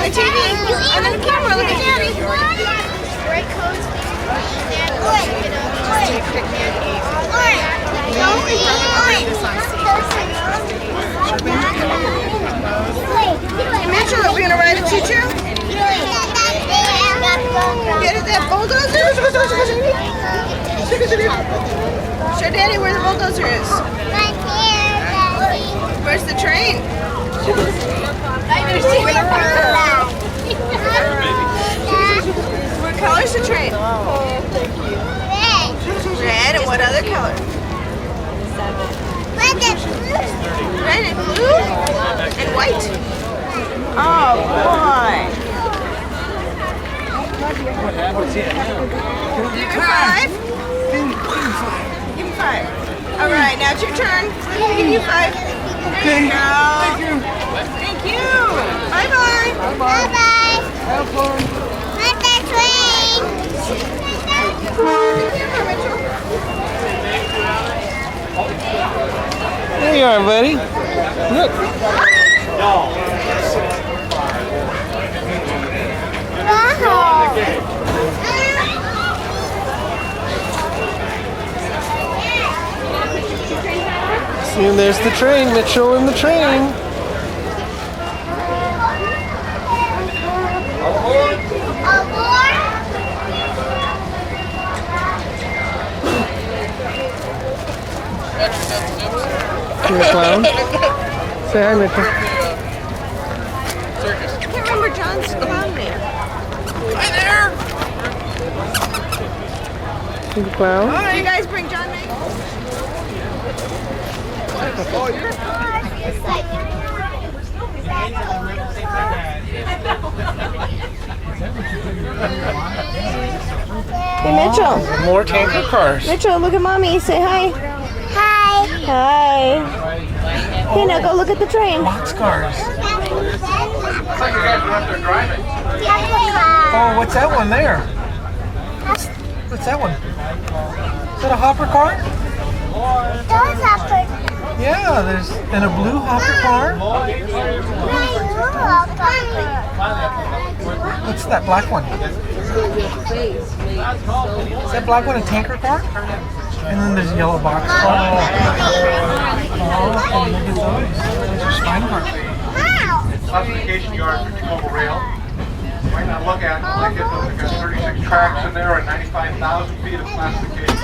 the TV. On the camera, look at Daddy. Red coats, Hey, Mitchell, are we gonna ride a choo-choo? Get it, that bulldozer? Show Daddy where the bulldozer is. Where's the train? What color's the train? Red, and what other color? Red and blue? And white? Oh boy. Give him 5. Give him 5. Alright, now it's your turn. I'm gonna give you 5. There you go. Thank you. Bye-bye. Bye-bye. Have fun. Let that train. There you are, buddy. Look. See, and there's the train, Mitchell, and the train. Here, clown. Say hi, Mitchell. I can't remember John's clown name. Hi there. See the clown? Oh, you guys bring John Magin? Hey, Mitchell. More tanker cars. Mitchell, look at Mommy. Say hi. Hi. Hi. Okay, now go look at the train. Boxcars. Looks like you guys are up there driving. Oh, what's that one there? What's that one? Is that a hopper car? Those are for Yeah, there's and a blue hopper car. What's that black one? Is that black one a tanker car? And then there's a yellow box car. Oh, look at those. Those are spine cars. Classification yard for Tacoma Rail. Might not look at it, like it, but there's 36 tracks in there and 95,000 feet of classification.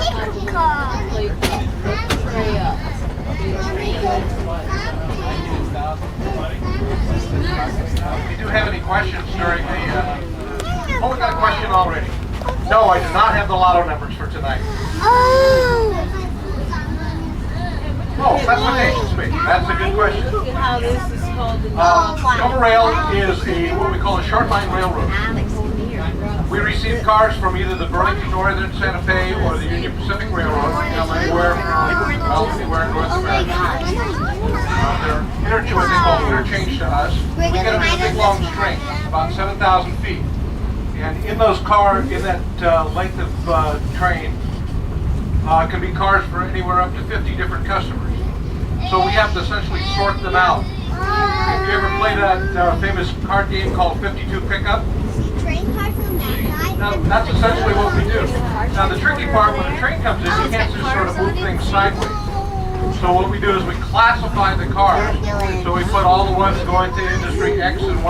If you do have any questions during the... oh, we got a question already. No, I do not have the lotto numbers for tonight. Oh, classification speak. That's a good question. Tacoma Rail is what we call a short line railroad. We receive cars from either the Burlington Northern Santa Fe or the Union Pacific Railroad. They come anywhere in North America. They're what they call interchange to us. We get them in a big long string, about 7,000 feet. And in those cars, in that length of train, can be cars for anywhere up to 50 different customers. So we have to essentially sort them out. Have you ever played that famous card game called 52 Pickup? Now, that's essentially what we do. Now, the tricky part, when a train comes in, you can't just sort of move things sideways. So what we do is we classify the cars. So we put all the ones going to industry X on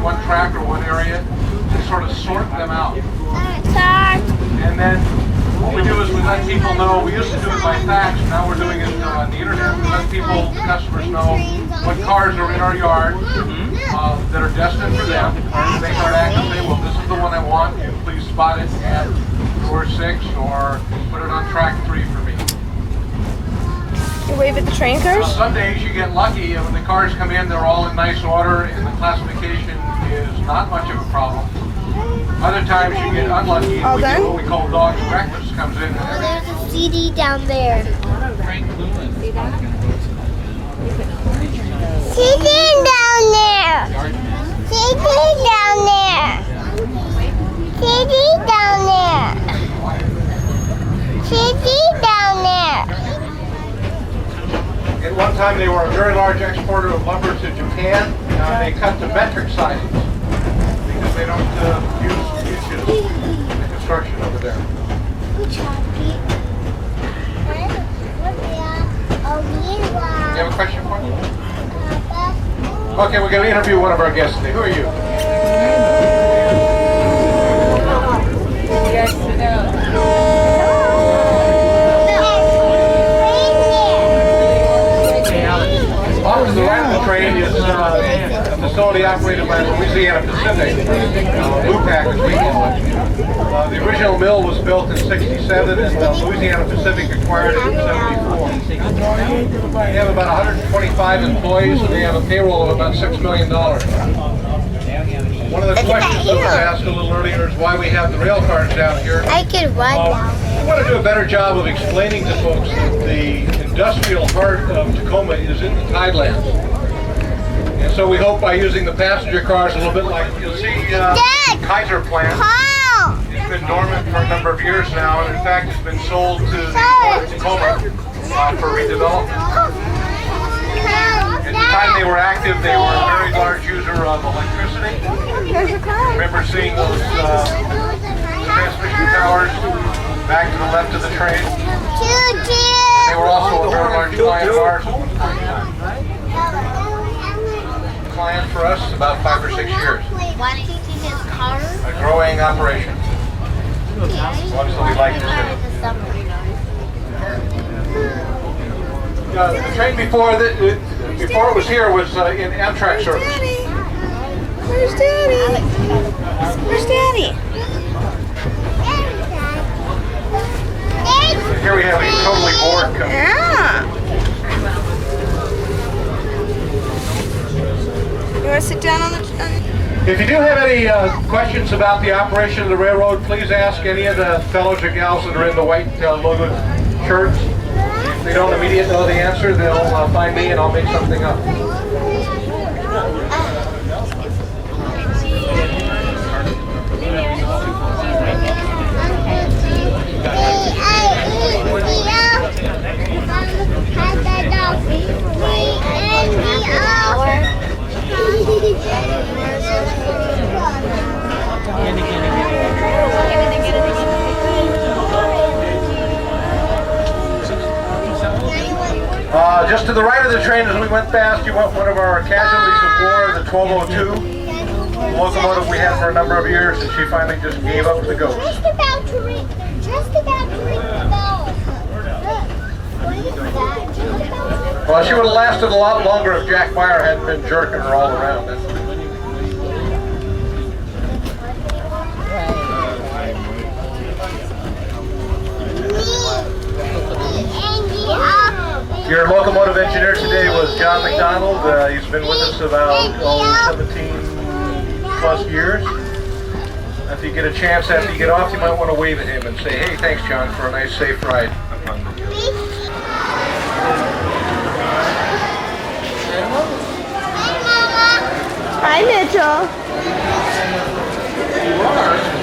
one track or one area and sort of sort them out. And then what we do is we let people know, we used to do it by fax, now we're doing it on the internet. We let people, the customers know what cars are in our yard that are destined for them. And they start acting and say, well, this is the one I want, please spot it at door 6 or put it on track 3 for me. You wave at the train cars? Some days you get lucky and when the cars come in, they're all in nice order and the classification is not much of a problem. Other times you get unlucky and we get what we call dog's breakfast comes in. There's a CD down there. CD down there. CD down there. CD down there. CD down there. At one time they were a very large exporter of lumber to Japan. They cut to metric sizes. they don't use construction over there. You have a question for me? Okay, we're going to interview one of our guests today. Who are you? Off to the right of the train is a facility operated by Louisiana Pacific, LUPAC as we call it. The original mill was built in '67 and Louisiana Pacific acquired it in '74. They have about 125 employees and they have a payroll of about $6 million. One of the questions that was asked a little earlier is why we have the rail cars down here. I could run down. We want to do a better job of explaining to folks that the industrial heart of Tacoma is in the Tidelands. And so we hope by using the passenger cars a little bit like you'll see Kaiser plant. It's been dormant for a number of years now, and in fact it's been sold to the Port of Tacoma for redevelopment. At the time they were active, they were a very large user of electricity. Remember seeing those transmission towers back to the left of the train? They were also a very large client of ours. Client for us about 5 or 6 years. A growing operation. One that we like to see. The train before it was here was in Amtrak service. Daddy? Where's Daddy? Where's Daddy? Here we have a totally bored company. Yeah. You want to sit down on the... If you do have any questions about the operation of the railroad, please ask any of the fellows or gals that are in the white logoed shirts. If they don't immediately know the answer, they'll find me and I'll make something up. Just to the right of the train as we went past, you went one of our casualties of war, the 1202 locomotive we had for a number of years, and she finally just gave up to the ghost. Just about to ring the bell. What is that? Well, she would have lasted a lot longer if Jack Meyer hadn't been jerking her all around. Your locomotive engineer today was John Magin. He's been with us about 17 plus years. If you get a chance after you get off, you might want to wave at him and say, hey, thanks, John, for a nice, safe ride. Hi, Mitchell. You are?